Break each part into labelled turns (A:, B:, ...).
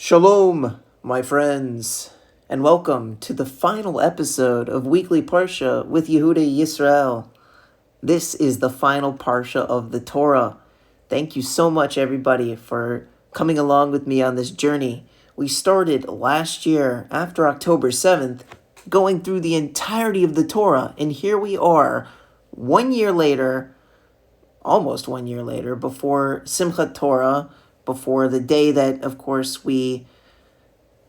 A: Shalom, my friends, and welcome to the final episode of Weekly Parsha with Yehuda Yisrael. This is the final Parsha of the Torah. Thank you so much, everybody, for coming along with me on this journey. We started last year, after October 7th, going through the entirety of the Torah, and here we are, 1 year later, almost 1 year later, before Simchat Torah, before the day that, of course, we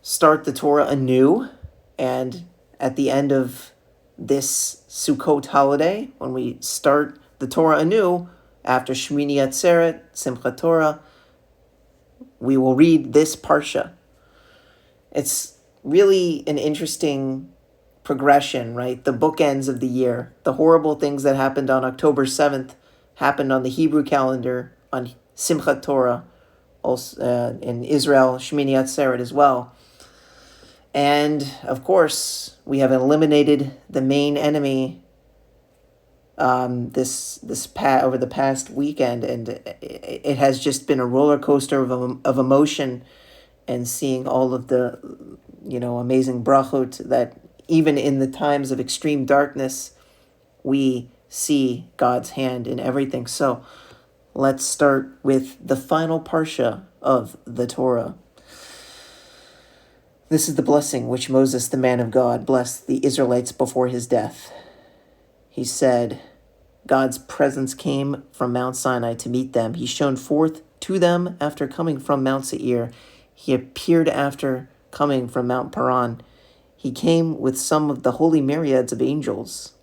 A: start the Torah anew. And at the end of this Sukkot holiday, when we start the Torah anew, after Shmini Atzeret, Simchat Torah, we will read this Parsha. It's really an interesting progression, right? The bookends of the year. The horrible things that happened on October 7th happened on the Hebrew calendar, on Simchat Torah, also in Israel, Shmini Atzeret as well. And of course, we have eliminated the main enemy over the past weekend, and it has just been a roller coaster of emotion, and seeing all of the amazing brachot that even in the times of extreme darkness, we see God's hand in everything. So let's start with the final Parsha of the Torah. This is the blessing which Moses, the man of God, blessed the Israelites before his death. He said, God's presence came from Mount Sinai to meet them. He shone forth to them after coming from Mount Seir. He appeared after coming from Mount Paran. He came with some of the holy myriads of angels.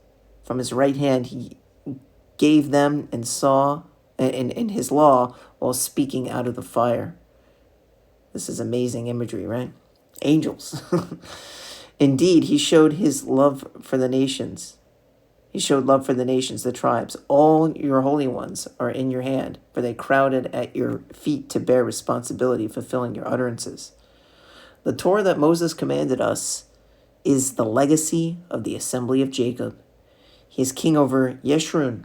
A: From his right hand he gave them and saw in his law while speaking out of the fire. This is amazing imagery, right? Angels. Indeed, he showed his love for the nations. He showed love for the nations, the tribes. All your holy ones are in your hand, for they crowded at your feet to bear responsibility, fulfilling your utterances. The Torah that Moses commanded us is the legacy of the assembly of Jacob. He is king over Yeshurun,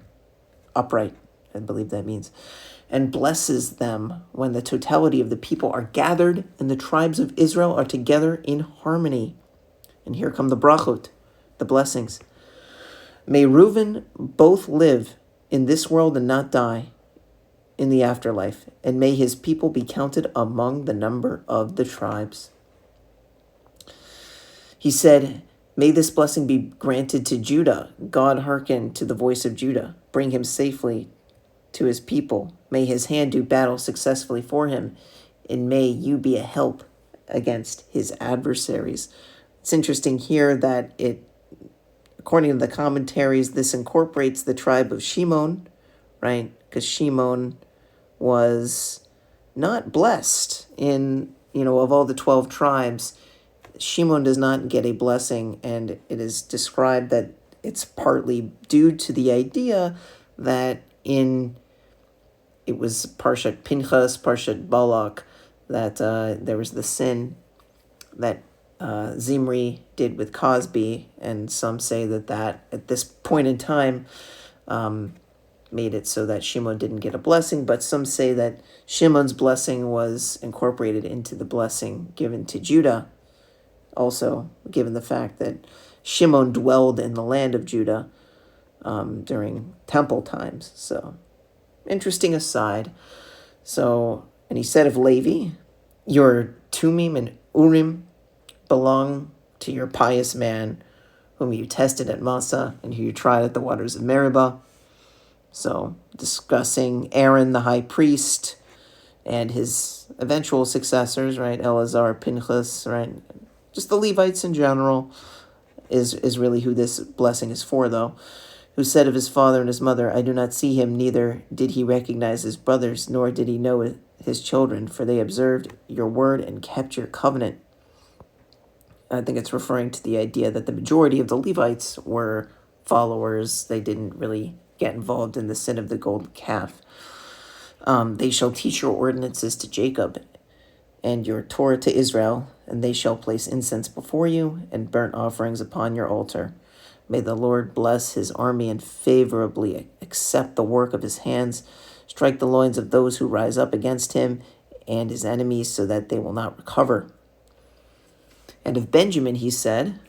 A: upright, I believe that means, and blesses them when the totality of the people are gathered and the tribes of Israel are together in harmony. And here come the brachot, the blessings. May Reuven both live in this world and not die in the afterlife, and may his people be counted among the number of the tribes. He said, may this blessing be granted to Judah. God hearken to the voice of Judah. Bring him safely to his people. May his hand do battle successfully for him, and may you be a help against his adversaries. It's interesting here that according to the commentaries, this incorporates the tribe of Shimon, right? Because Shimon was not blessed of all the 12 tribes. Shimon does not get a blessing, and it is described that it's partly due to the idea that it was Parshat Pinchas, Parshat Balak, that there was the sin that Zimri did with Cosby, and some say that at this point in time made it so that Shimon didn't get a blessing, but some say that Shimon's blessing was incorporated into the blessing given to Judah, also given the fact that Shimon dwelled in the land of Judah during temple times. So, interesting aside. So, and he said of Levi, your Tumim and Urim belong to your pious man, whom you tested at Massa and who you tried at the waters of Meribah. So, discussing Aaron, the high priest, and his eventual successors, right? Eleazar, Pinchas, right? Just the Levites in general is really who this blessing is for, though. Who said of his father and his mother, I do not see him, neither did he recognize his brothers, nor did he know his children, for they observed your word and kept your covenant. I think it's referring to the idea that the majority of the Levites were followers. They didn't really get involved in the sin of the golden calf. They shall teach your ordinances to Jacob and your Torah to Israel, and they shall place incense before you and burnt offerings upon your altar. May the Lord bless his army and favorably accept the work of his hands, strike the loins of those who rise up against him, and his enemies, so that they will not recover. And of Benjamin he said,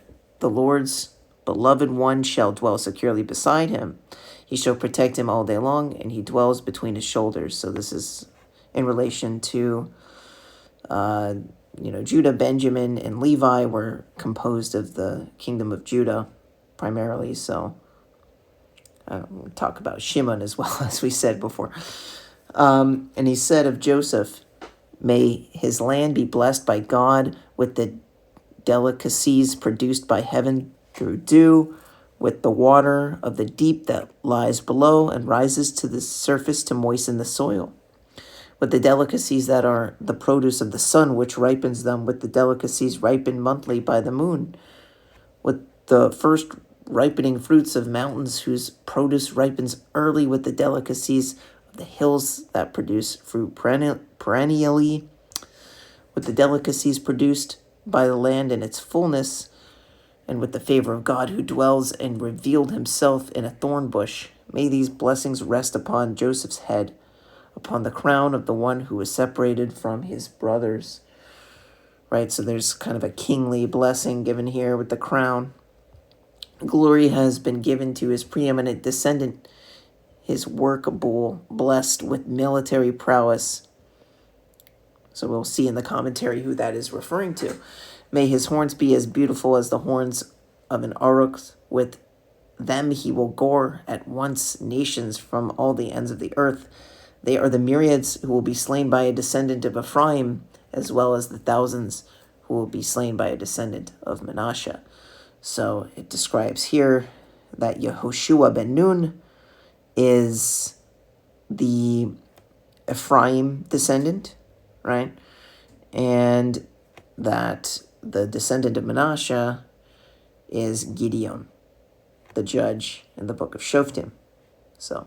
A: the Lord's beloved one shall dwell securely beside him. He shall protect him all day long, and he dwells between his shoulders. So this is in relation to, Judah, Benjamin, and Levi were composed of the kingdom of Judah primarily. So we'll talk about Shimon as well, as we said before. And he said of Joseph, may his land be blessed by God with the delicacies produced by heaven through dew, with the water of the deep that lies below and rises to the surface to moisten the soil, with the delicacies that are the produce of the sun, which ripens them, with the delicacies ripened monthly by the moon, with the first ripening fruits of mountains whose produce ripens early, with the delicacies of the hills that produce fruit perennially, with the delicacies produced by the land in its fullness, and with the favor of God who dwells and revealed himself in a thorn bush. May these blessings rest upon Joseph's head, upon the crown of the one who was separated from his brothers. Right, so there's kind of a kingly blessing given here with the crown. Glory has been given to his preeminent descendant, his workable, blessed with military prowess. So we'll see in the commentary who that is referring to. May his horns be as beautiful as the horns of an aurochs. With them he will gore at once nations from all the ends of the earth. They are the myriads who will be slain by a descendant of Ephraim, as well as the thousands who will be slain by a descendant of Manasseh. So it describes here that Yehoshua ben Nun is the Ephraim descendant, right? And that the descendant of Manasseh is Gideon, the judge in the book of Shoftim. So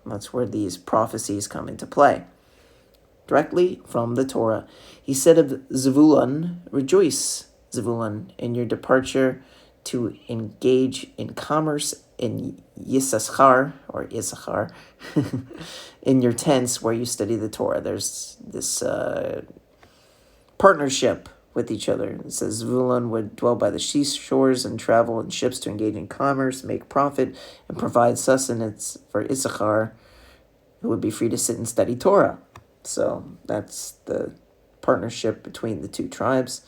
A: that's where these prophecies come into play. Directly from the Torah. He said of Zebulun, rejoice, Zebulun, in your departure to engage in commerce in Yisachar, or Issachar, in your tents where you study the Torah. There's this partnership with each other. It says Zebulun would dwell by the seashores and travel in ships to engage in commerce, make profit, and provide sustenance for Issachar, who would be free to sit and study Torah. So that's the partnership between the two tribes.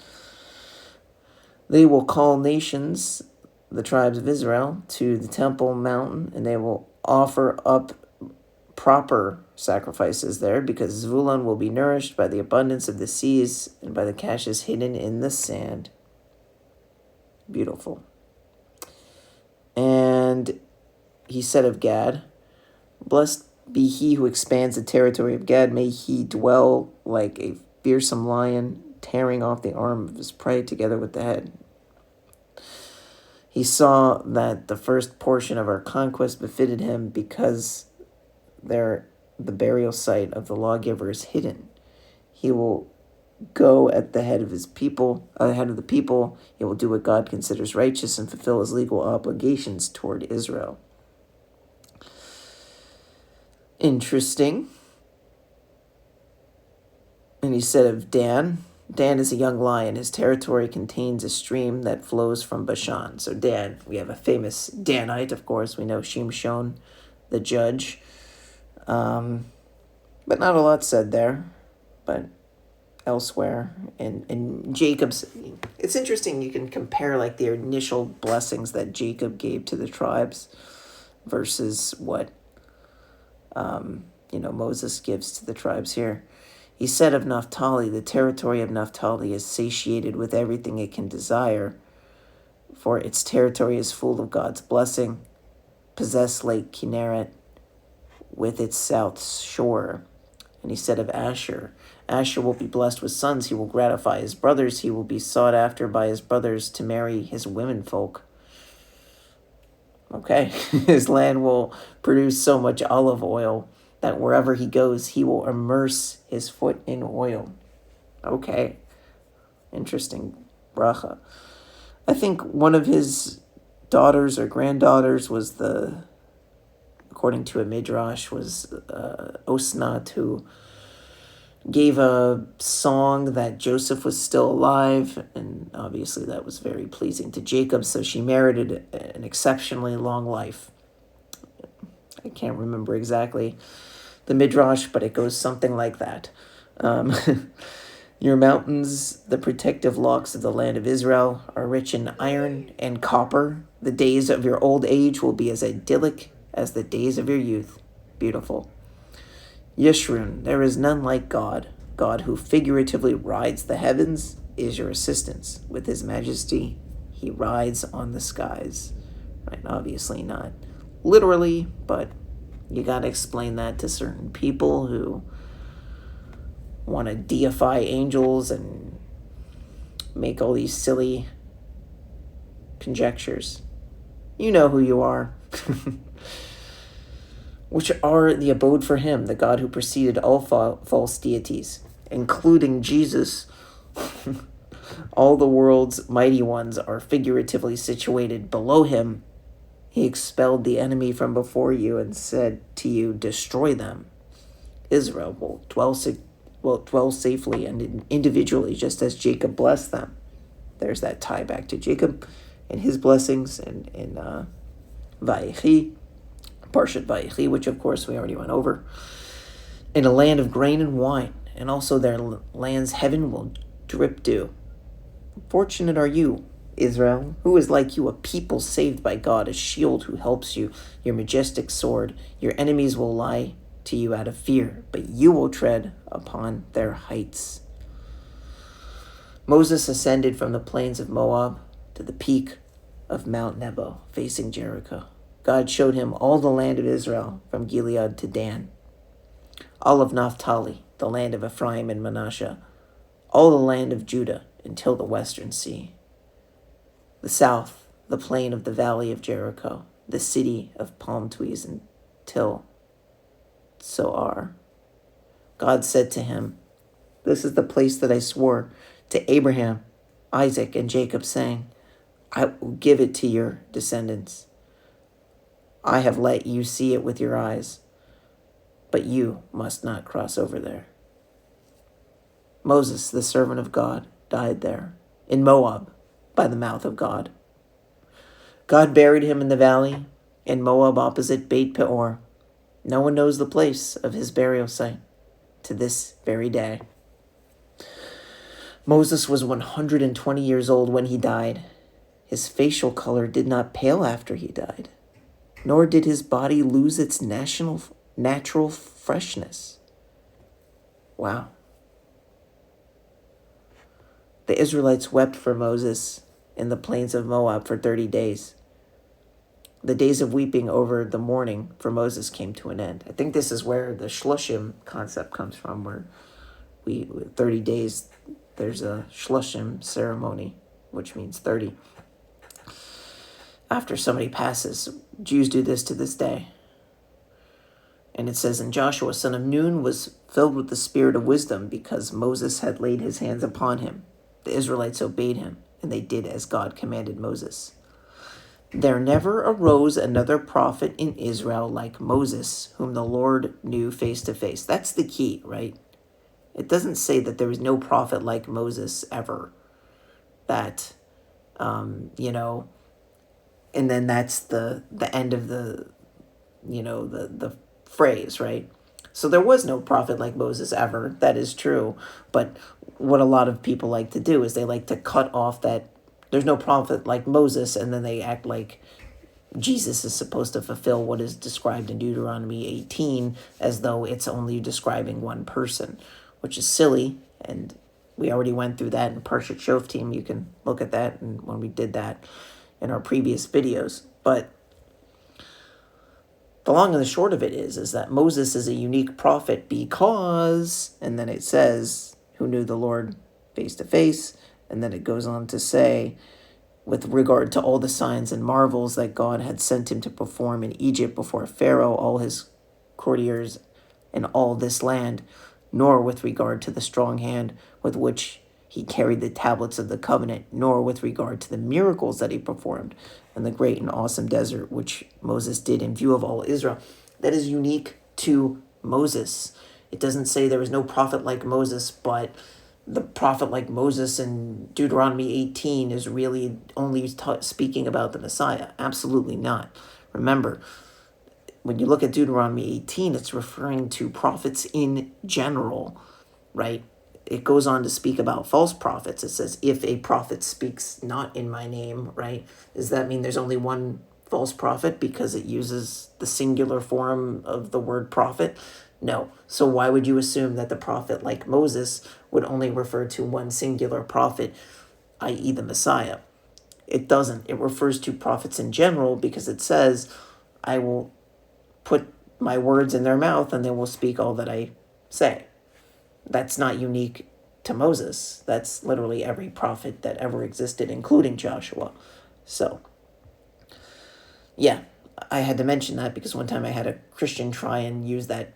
A: They will call nations, the tribes of Israel, to the temple mountain, and they will offer up proper sacrifices there, because Zvulun will be nourished by the abundance of the seas and by the caches hidden in the sand. Beautiful. And he said of Gad, blessed be he who expands the territory of Gad. May he dwell like a fearsome lion, tearing off the arm of his prey together with the head. He saw that the first portion of our conquest befitted him, because there the burial site of the lawgiver is hidden. He will go at the head of his people, ahead of the people. He will do what God considers righteous and fulfill his legal obligations toward Israel. Interesting. And he said of Dan, Dan is a young lion. His territory contains a stream that flows from Bashan. So Dan, we have a famous Danite, of course. We know Shimshon, the judge. But not a lot said there. But elsewhere. And Jacob's, it's interesting, you can compare like the initial blessings that Jacob gave to the tribes versus what Moses gives to the tribes here. He said of Naphtali, the territory of Naphtali is satiated with everything it can desire, for its territory is full of God's blessing. Possess Lake Kinneret with its south shore. And he said of Asher, Asher will be blessed with sons. He will gratify his brothers. He will be sought after by his brothers to marry his womenfolk. Okay, his land will produce so much olive oil that wherever he goes, he will immerse his foot in oil. Okay, interesting bracha. I think one of his daughters or granddaughters was the according to a midrash, was Osnat, who gave a song that Joseph was still alive, and obviously that was very pleasing to Jacob, so she merited an exceptionally long life. I can't remember exactly the midrash, but it goes something like that. Your mountains, the protective locks of the land of Israel, are rich in iron and copper. The days of your old age will be as idyllic as the days of your youth. Beautiful. Yeshurun, there is none like God. God who figuratively rides the heavens is your assistance. With his majesty, he rides on the skies. Right? Obviously not literally, but you got to explain that to certain people who want to deify angels and make all these silly conjectures. You know who you are. Which are the abode for him, the God who preceded all false deities, including Jesus. All the world's mighty ones are figuratively situated below him. He expelled the enemy from before you and said to you, destroy them. Israel will dwell safely and individually, just as Jacob blessed them. There's that tie back to Jacob and his blessings in Vayechi, Parsha Vayechi, which of course we already went over. In a land of grain and wine, and also their land's heaven will drip dew. Fortunate are you, Israel, who is like you, a people saved by God, a shield who helps you, your majestic sword. Your enemies will lie to you out of fear, but you will tread upon their heights. Moses ascended from the plains of Moab to the peak of Mount Nebo, facing Jericho. God showed him all the land of Israel, from Gilead to Dan, all of Naphtali, the land of Ephraim and Manasseh, all the land of Judah until the western sea, the south, the plain of the valley of Jericho, the city of palm trees until Zoar. God said to him, this is the place that I swore to Abraham, Isaac, and Jacob, saying, I will give it to your descendants. I have let you see it with your eyes, but you must not cross over there. Moses, the servant of God, died there, in Moab, by the mouth of God. God buried him in the valley, in Moab opposite Beit Peor. No one knows the place of his burial site to this very day. Moses was 120 years old when he died. His facial color did not pale after he died, nor did his body lose its natural freshness. Wow. The Israelites wept for Moses in the plains of Moab for 30 days. The days of weeping over the mourning for Moses came to an end. I think this is where the Shlushim concept comes from, where 30 days, there's a Shlushim ceremony, which means 30. After somebody passes, Jews do this to this day. And it says, and Joshua, son of Nun, was filled with the spirit of wisdom because Moses had laid his hands upon him. The Israelites obeyed him, and they did as God commanded Moses. There never arose another prophet in Israel like Moses, whom the Lord knew face to face. That's the key, right? It doesn't say that there was no prophet like Moses ever. That, and then that's the end of the phrase, right? So there was no prophet like Moses ever. That is true. But what a lot of people like to do is they like to cut off that there's no prophet like Moses, and then they act like Jesus is supposed to fulfill what is described in Deuteronomy 18 as though it's only describing one person, which is silly. And we already went through that in Parsha Shoftim. You can look at that and when we did that in our previous videos. But the long and the short of it is that Moses is a unique prophet because, and then it says, who knew the Lord face to face. And then it goes on to say, with regard to all the signs and marvels that God had sent him to perform in Egypt before Pharaoh, all his courtiers, and all this land, nor with regard to the strong hand with which he carried the tablets of the covenant, nor with regard to the miracles that he performed in the great and awesome desert, which Moses did in view of all Israel. That is unique to Moses. It doesn't say there was no prophet like Moses, but the prophet like Moses in Deuteronomy 18 is really only speaking about the Messiah. Absolutely not. Remember, when you look at Deuteronomy 18, it's referring to prophets in general, right? It goes on to speak about false prophets. It says, if a prophet speaks not in my name, right? Does that mean there's only one false prophet because it uses the singular form of the word prophet? No. So why would you assume that the prophet like Moses would only refer to one singular prophet, i.e. the Messiah? It doesn't. It refers to prophets in general because it says, I will put my words in their mouth and they will speak all that I say. That's not unique to Moses. That's literally every prophet that ever existed, including Joshua. So, yeah, I had to mention that because one time I had a Christian try and use that,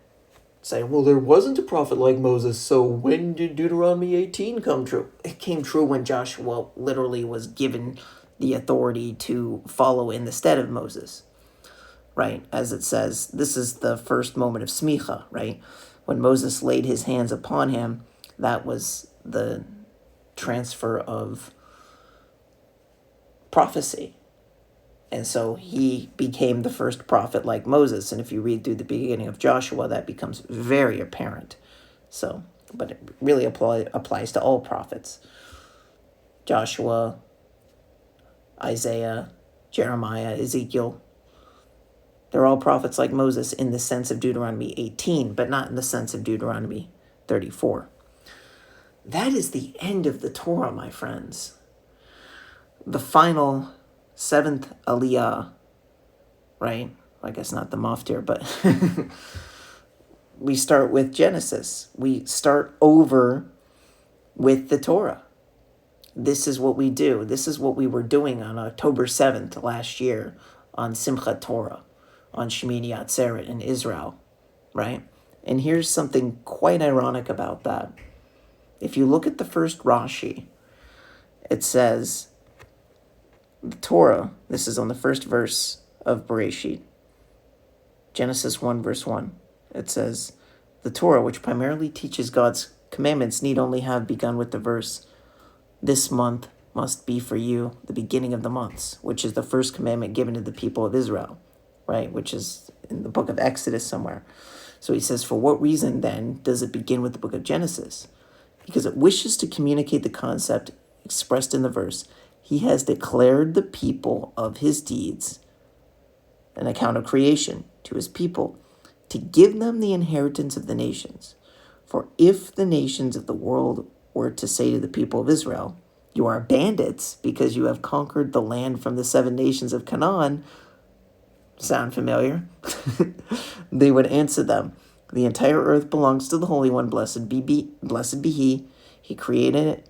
A: say, well, there wasn't a prophet like Moses, so when did Deuteronomy 18 come true? It came true when Joshua literally was given the authority to follow in the stead of Moses, right? As it says, this is the first moment of smicha, right? When Moses laid his hands upon him, that was the transfer of prophecy. And so he became the first prophet like Moses. And if you read through the beginning of Joshua, that becomes very apparent. So, but it really applies to all prophets. Joshua, Isaiah, Jeremiah, Ezekiel. They're all prophets like Moses in the sense of Deuteronomy 18, but not in the sense of Deuteronomy 34. That is the end of the Torah, my friends. The final seventh aliyah, right? I guess not the maftir, but we start with Genesis. We start over with the Torah. This is what we do. This is what we were doing on October 7th last year on Simchat Torah, on Shemini Atzeret in Israel, right? And here's something quite ironic about that. If you look at the first Rashi, it says, the Torah, this is on the first verse of Bereshit, Genesis 1, verse 1. It says, the Torah, which primarily teaches God's commandments, need only have begun with the verse, this month must be for you the beginning of the months, which is the first commandment given to the people of Israel, right? Which is in the book of Exodus somewhere. So he says, for what reason then does it begin with the book of Genesis? Because it wishes to communicate the concept expressed in the verse. He has declared the people of his deeds, an account of creation to his people, to give them the inheritance of the nations. For if the nations of the world were to say to the people of Israel, you are bandits because you have conquered the land from the 7 nations of Canaan, sound familiar? They would answer them, the entire earth belongs to the Holy One, blessed be he. He created it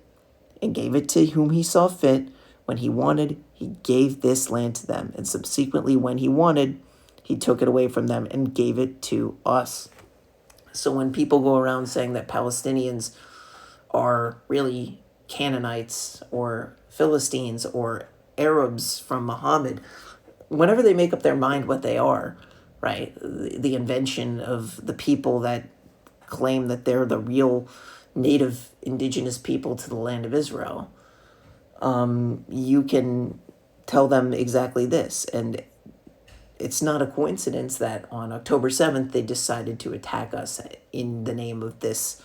A: and gave it to whom he saw fit. When he wanted, he gave this land to them. And subsequently, when he wanted, he took it away from them and gave it to us. So when people go around saying that Palestinians are really Canaanites or Philistines or Arabs from Muhammad, whenever they make up their mind what they are, right, the invention of the people that claim that they're the real native indigenous people to the land of Israel, you can tell them exactly this. And it's not a coincidence that on October 7th, they decided to attack us in the name of this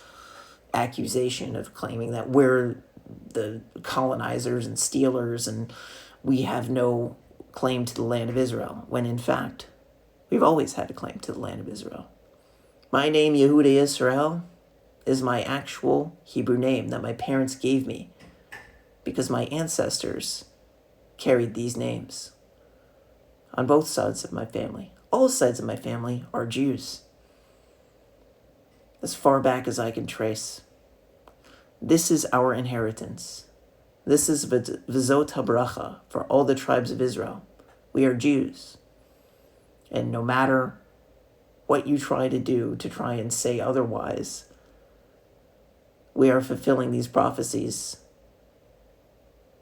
A: accusation of claiming that we're the colonizers and stealers and we have no claim to the land of Israel, when in fact, we've always had a claim to the land of Israel. My name, Yehuda Yisrael, is my actual Hebrew name that my parents gave me because my ancestors carried these names on both sides of my family. All sides of my family are Jews, as far back as I can trace. This is our inheritance. This is V'zot HaB'racha for all the tribes of Israel. We are Jews. And no matter what you try to do to try and say otherwise, we are fulfilling these prophecies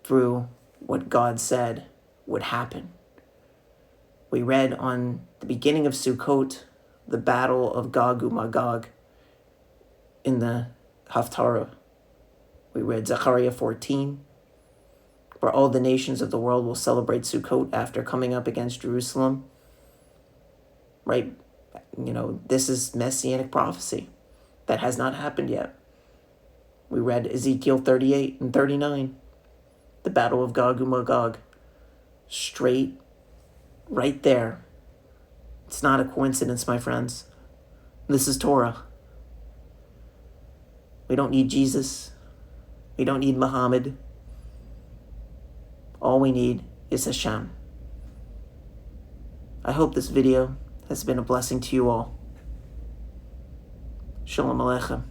A: through what God said would happen. We read on the beginning of Sukkot the battle of Gog and Magog in the Haftarah. We read Zechariah 14, where all the nations of the world will celebrate Sukkot after coming up against Jerusalem. Right? This is messianic prophecy that has not happened yet. We read Ezekiel 38 and 39, the battle of Gog and Magog. Straight, right there. It's not a coincidence, my friends. This is Torah. We don't need Jesus. We don't need Muhammad. All we need is Hashem. I hope this video has been a blessing to you all. Shalom Aleichem.